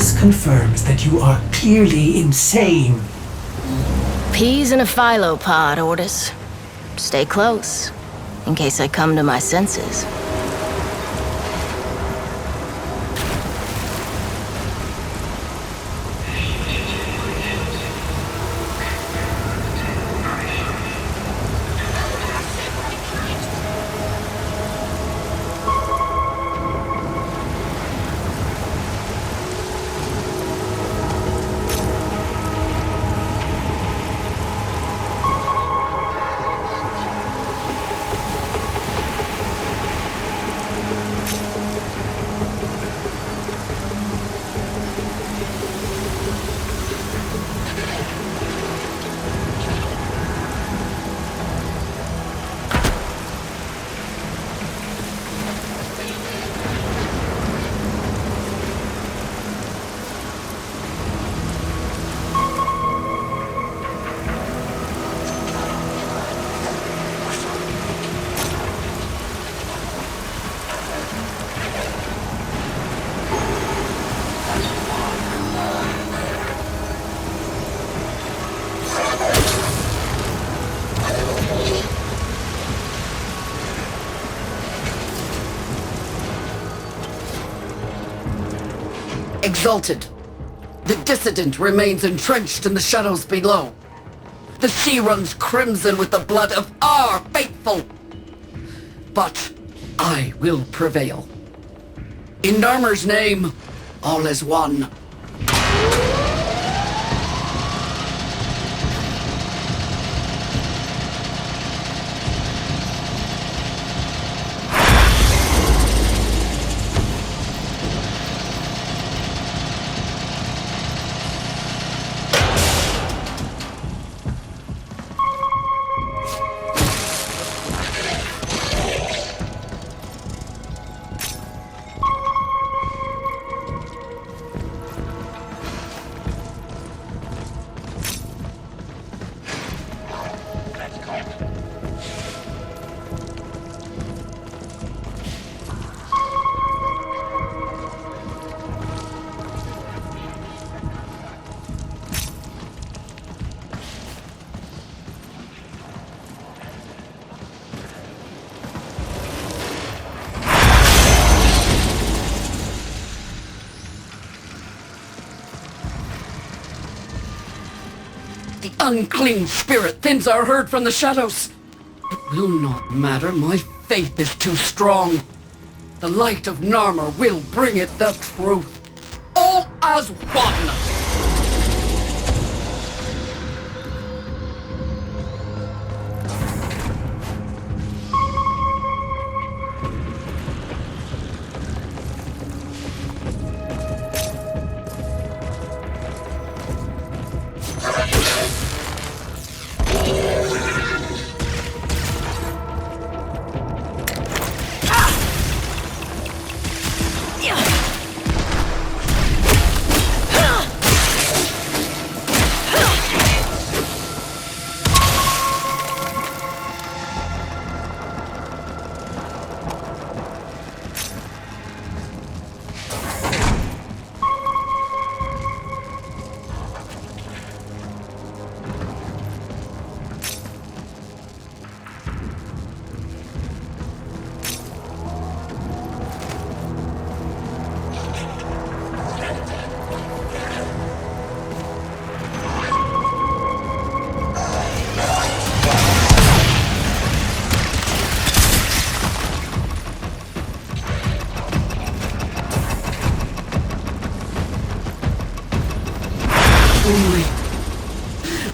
This confirms that you are clearly insane. Peas in a phylopod, Ordis. Stay close, in case I come to my senses. Exalted. The dissident remains entrenched in the shadows below. The sea runs crimson with the blood of our faithful. But I will prevail. In Narmer's name, all is one. The unclean spirit thins our herd from the shadows. It will not matter, my faith is too strong. The light of Narmer will bring it the truth. All as one!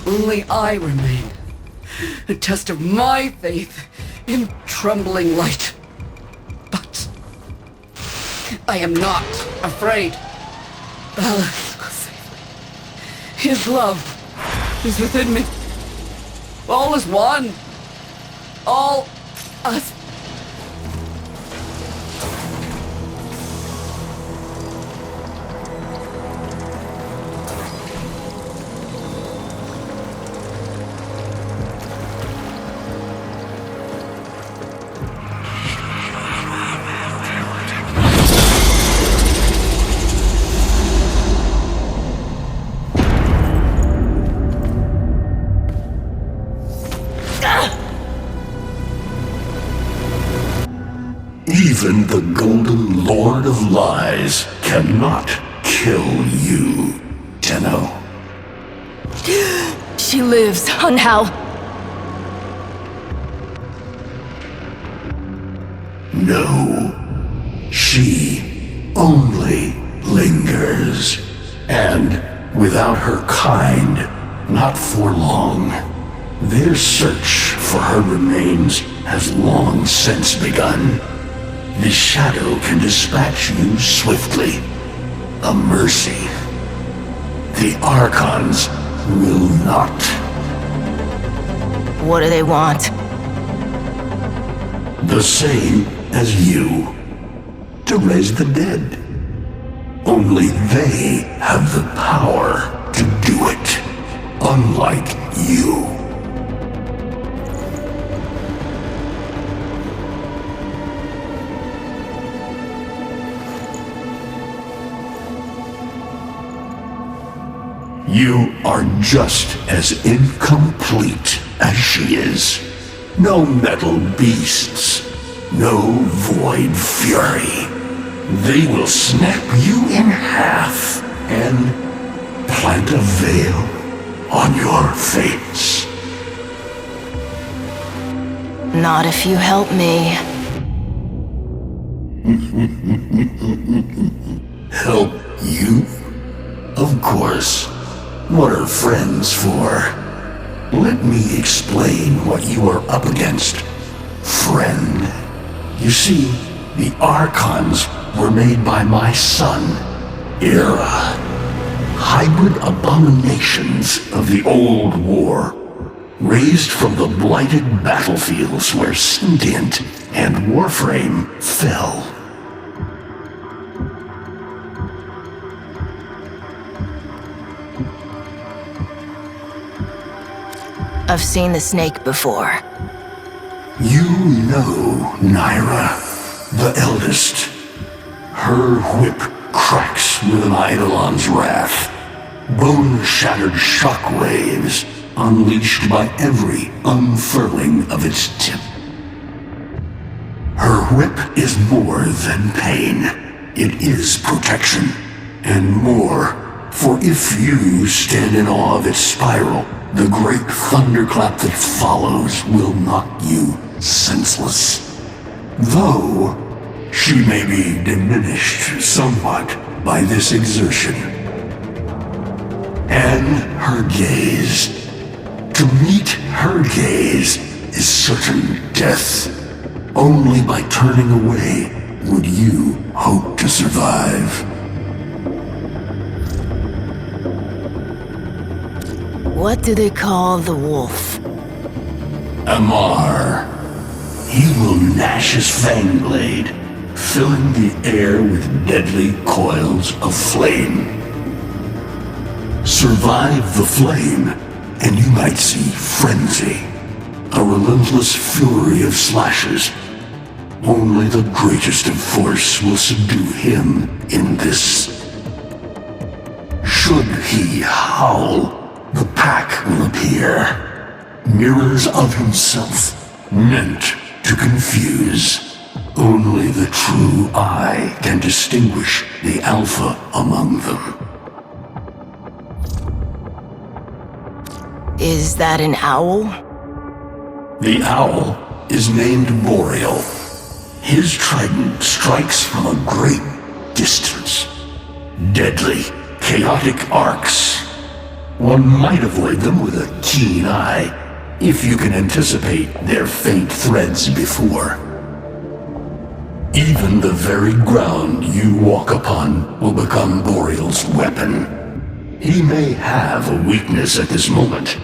Only I remain. A test of my faith in trembling light. But I am not afraid. Ballas will save me. His love is within me. All is one. All us. Even the Golden Lord of Lies cannot kill you, Tenno. She lives on how? No. She only lingers. And without her kind, not for long. Their search for her remains has long since begun. The Shadow can dispatch you swiftly. A mercy. The Archons will not. What do they want? The same as you. To raise the dead. Only they have the power to do it. Unlike you. You are just as incomplete as she is. No metal beasts, no void fury. They will snap you in half and plant a veil on your face. Not if you help me. Help you? Of course. What are friends for? Let me explain what you are up against, friend. You see, the Archons were made by my son, Era. Hybrid abominations of the old war, raised from the blighted battlefields where Sentient and Warframe fell. I've seen the snake before. You know Naira, the eldest. Her whip cracks with an Eidolon's wrath. Bone-shattered shockwaves unleashed by every unfurling of its tip. Her whip is more than pain. It is protection. And more, for if you stand in awe of its spiral, the great thunderclap that follows will knock you senseless. Though, she may be diminished somewhat by this exertion. And her gaze. To meet her gaze is certain death. Only by turning away would you hope to survive. What do they call the wolf? Amar. He will gnash his fang blade, filling the air with deadly coils of flame. Survive the flame, and you might see frenzy. A relentless fury of slashes. Only the greatest of force will subdue him in this. Should he howl, the pack will appear. Mirrors of himself, meant to confuse. Only the true eye can distinguish the alpha among them. Is that an owl? The owl is named Boreal. His trident strikes from a great distance. Deadly, chaotic arcs. One might avoid them with a keen eye, if you can anticipate their faint threads before. Even the very ground you walk upon will become Boreal's weapon. He may have a weakness at this moment,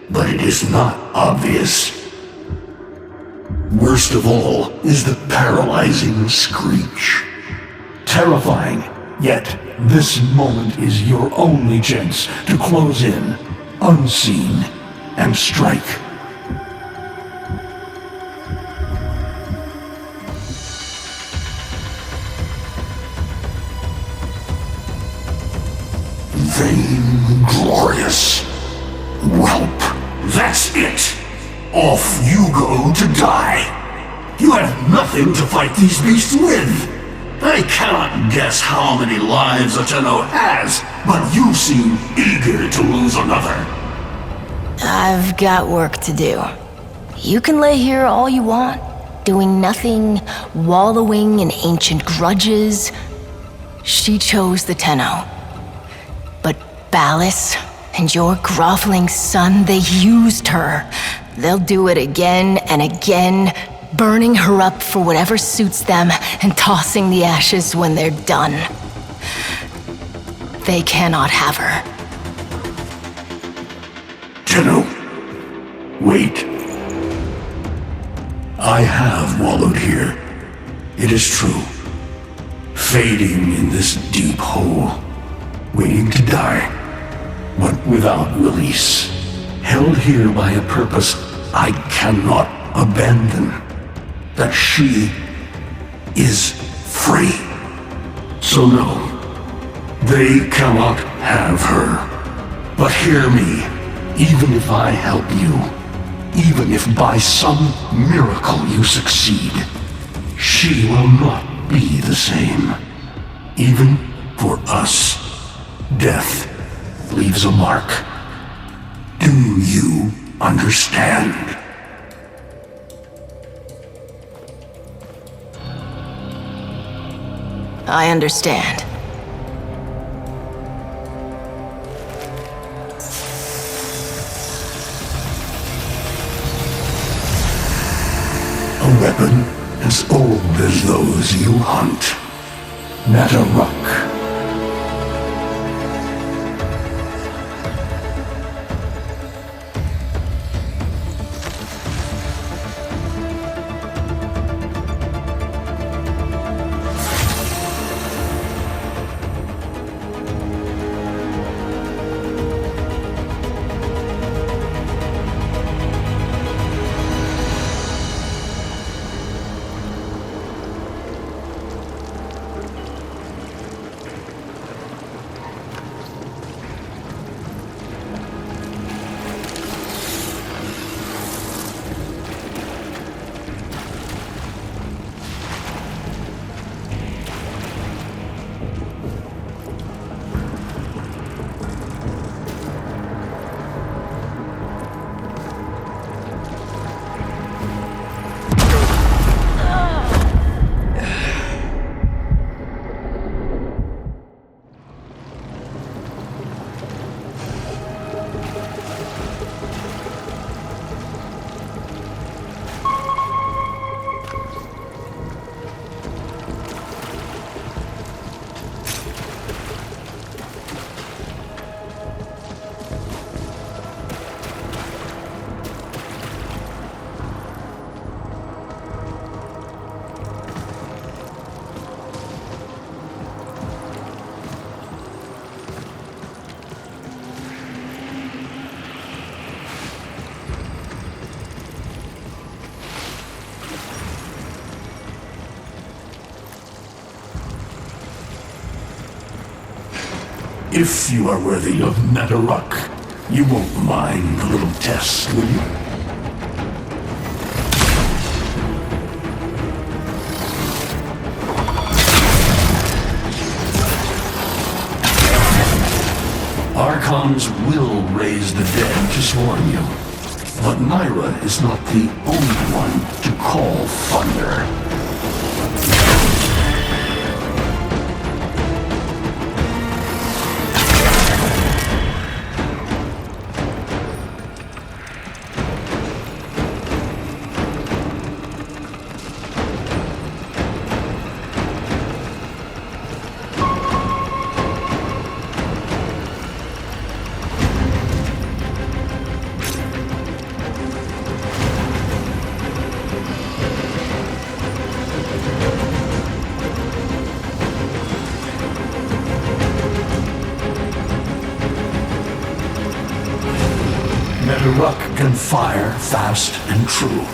but it is not obvious. Worst of all is the paralyzing screech. Terrifying, yet this moment is your only chance to close in, unseen, and strike. Vainglorious. Whelp, that's it. Off you go to die. You have nothing to fight these beasts with. I cannot guess how many lives Ateno has, but you seem eager to lose another. I've got work to do. You can lay here all you want, doing nothing, wallowing in ancient grudges. She chose the Tenno. But Ballas and your groveling son, they used her. They'll do it again and again, burning her up for whatever suits them and tossing the ashes when they're done. They cannot have her. Tenno, wait. I have wallowed here. It is true. Fading in this deep hole, waiting to die, but without release. Held here by a purpose I cannot abandon. That she is free. So no, they cannot have her. But hear me, even if I help you, even if by some miracle you succeed, she will not be the same. Even for us, death leaves a mark. Do you understand? I understand. A weapon as old as those you hunt. Nataruk. If you are worthy of Nataruk, you won't mind the little test, will you? Archons will raise the dead to swarm you. But Myra is not the only one to call thunder. Nataruk can fire fast and true,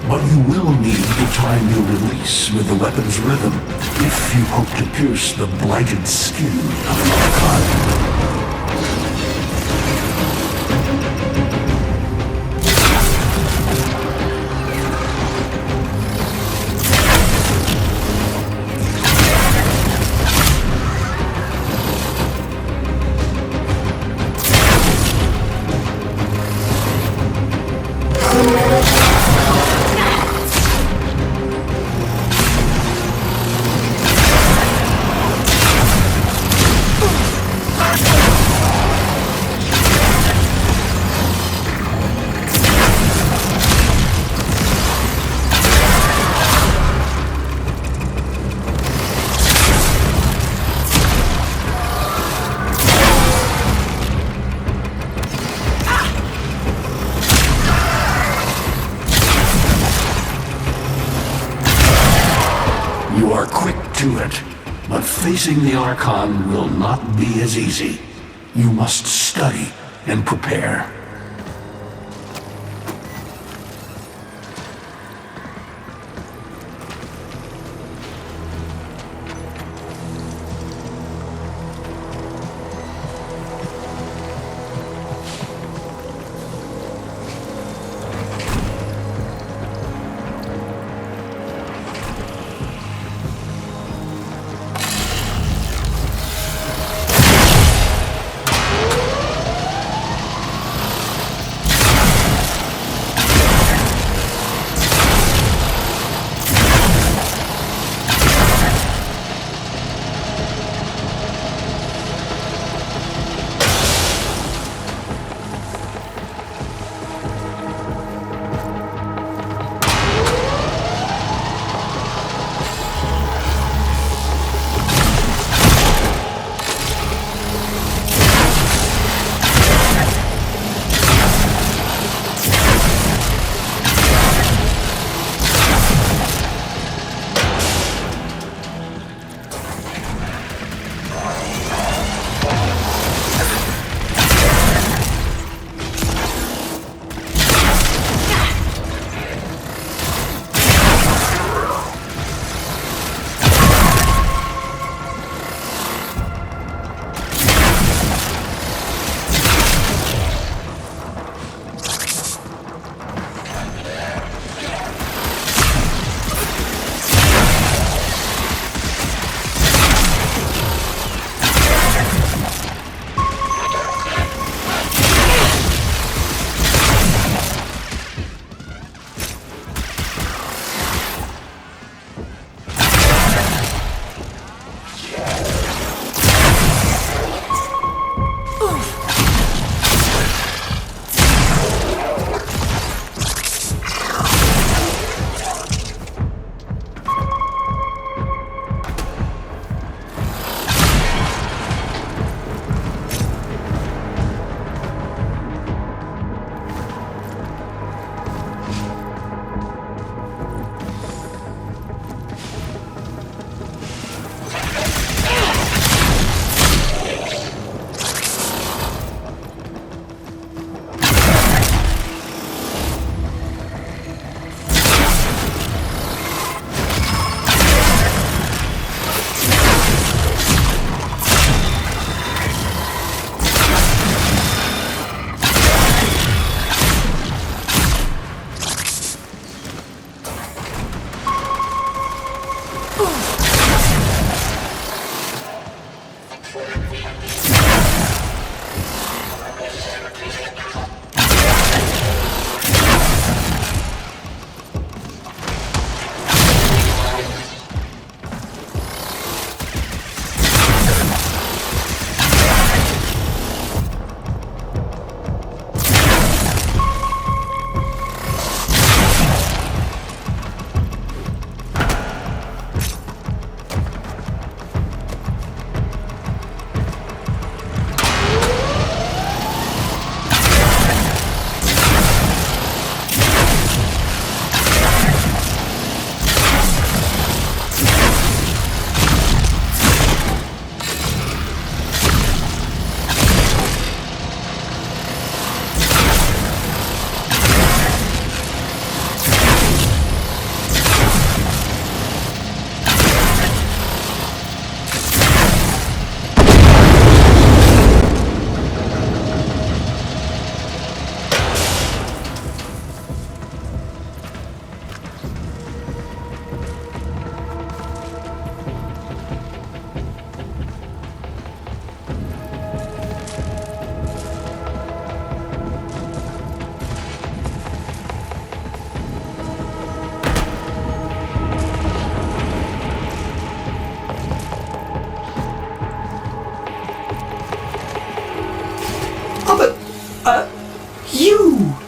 but you will need to time your release with the weapon's rhythm if you hope to pierce the blighted skin of an Archon. You are quick to it, but facing the Archon will not be as easy. You must study and prepare.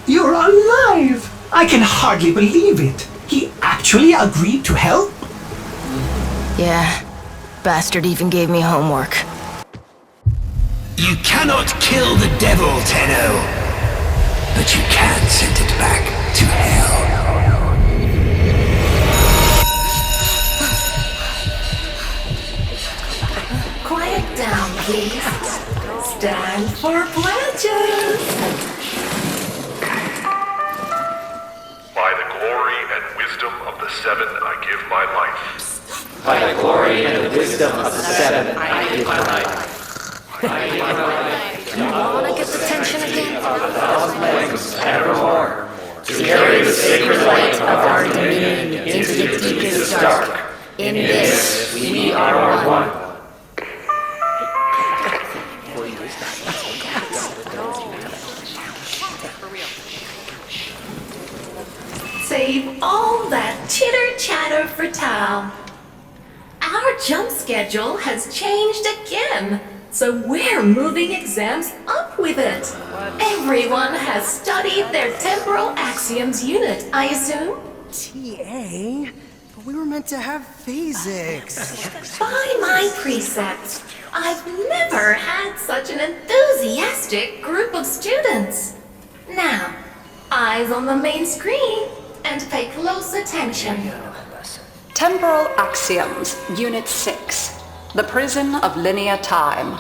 You're alive! I can hardly believe it. He actually agreed to help? Yeah, bastard even gave me homework. You cannot kill the devil, Tenno, but you can send it back to hell. for pledges! By the glory and wisdom of the Seven, I give my life. By the glory and the wisdom of the Seven, I give my life. You wanna get the tension again? Evermore. To carry the sacred light of our dominion into the deepest dark. In this, we are one. Save all that chitter-chatter for Tao. Our jump schedule has changed again, so we're moving exams up with it. Everyone has studied their temporal axioms unit, I assume? TA? But we were meant to have physics. By my precepts, I've never had such an enthusiastic group of students. Now, eyes on the main screen and pay close attention. Temporal Axioms, Unit 6. The Prison of Linear Time.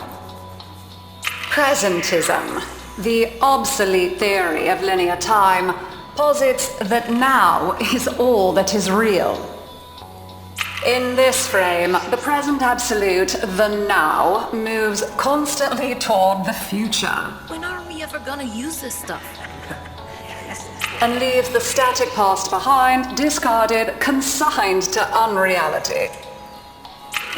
Presentism, the obsolete theory of linear time, posits that now is all that is real. In this frame, the present absolute, the now, moves constantly toward the future. When are we ever gonna use this stuff? And leaves the static past behind, discarded, consigned to unreality.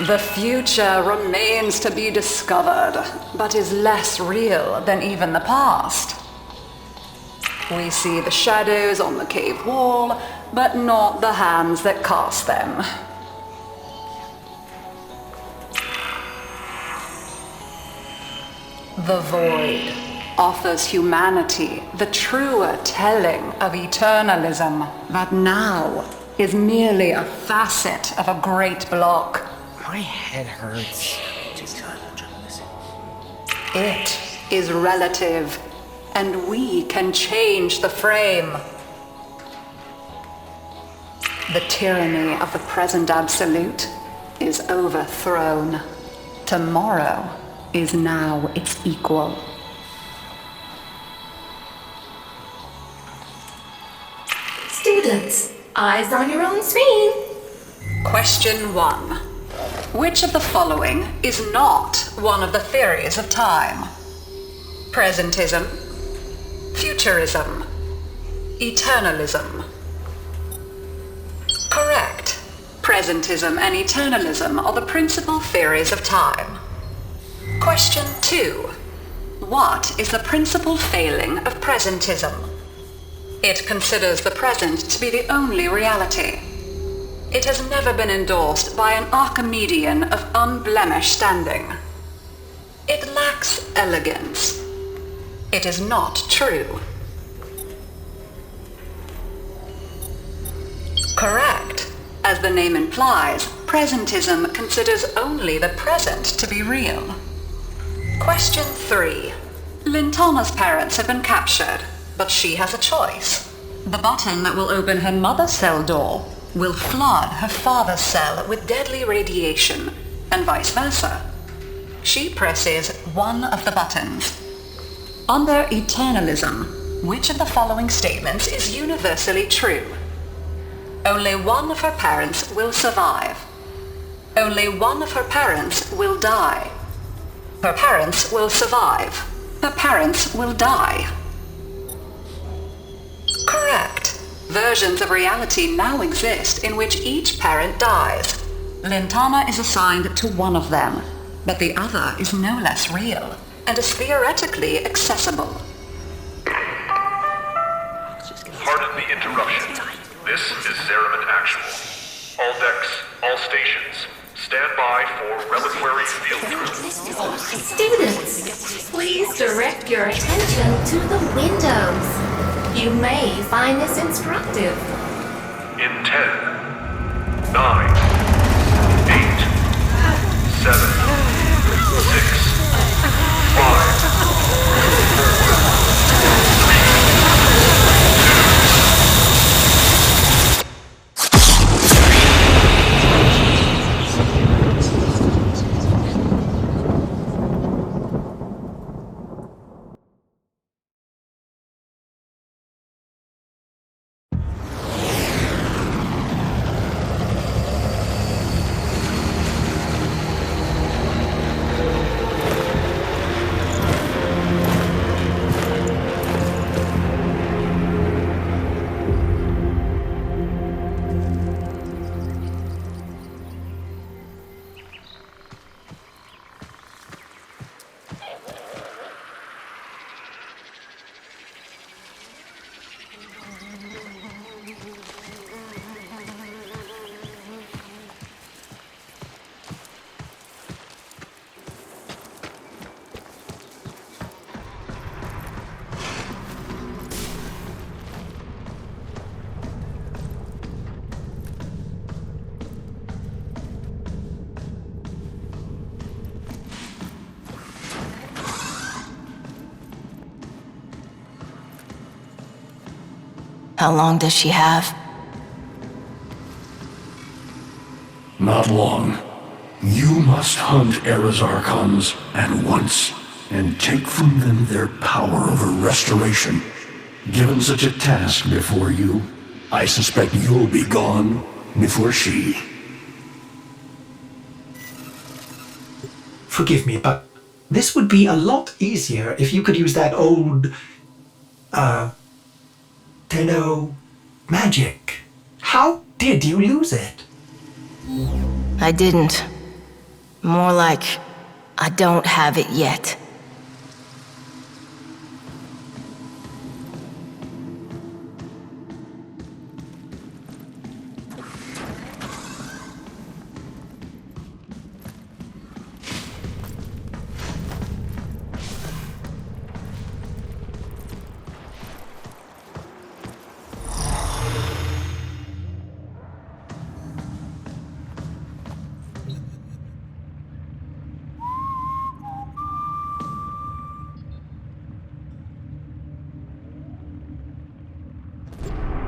The future remains to be discovered, but is less real than even the past. We see the shadows on the cave wall, but not the hands that cast them. The void offers humanity the truer telling of eternalism that now is merely a facet of a great block. My head hurts. It is relative, and we can change the frame. The tyranny of the present absolute is overthrown. Tomorrow is now its equal. Students, eyes on your own screen. Question 1. Which of the following is not one of the theories of time? Presentism, futurism, eternalism. Correct. Presentism and eternalism are the principal theories of time. Question 2. What is the principal failing of presentism? It considers the present to be the only reality. It has never been endorsed by an Archimedean of unblemished standing. It lacks elegance. It is not true. Correct. As the name implies, presentism considers only the present to be real. Question 3. Lintana's parents have been captured, but she has a choice. The button that will open her mother's cell door will flood her father's cell with deadly radiation, and vice versa. She presses one of the buttons. Under eternalism, which of the following statements is universally true? Only one of her parents will survive. Only one of her parents will die. Her parents will survive. Her parents will die. Correct. Versions of reality now exist in which each parent dies. Lintana is assigned to one of them, but the other is no less real and is theoretically accessible. Pardon the interruption. This is Zeraman Actual. All decks, all stations, stand by for reliquary field trip. Students, please direct your attention to the windows. You may find this instructive. In 10, 9, 8, 7, 6, 5, How long does she have? Not long. You must hunt Era's Archons at once, and take from them their power over restoration. Given such a task before you, I suspect you'll be gone before she. Forgive me, but this would be a lot easier if you could use that old, Tenno magic. How did you lose it? I didn't. More like, I don't have it yet.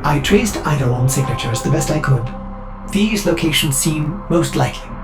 I traced Eidolon's signatures the best I could. These locations seem most likely.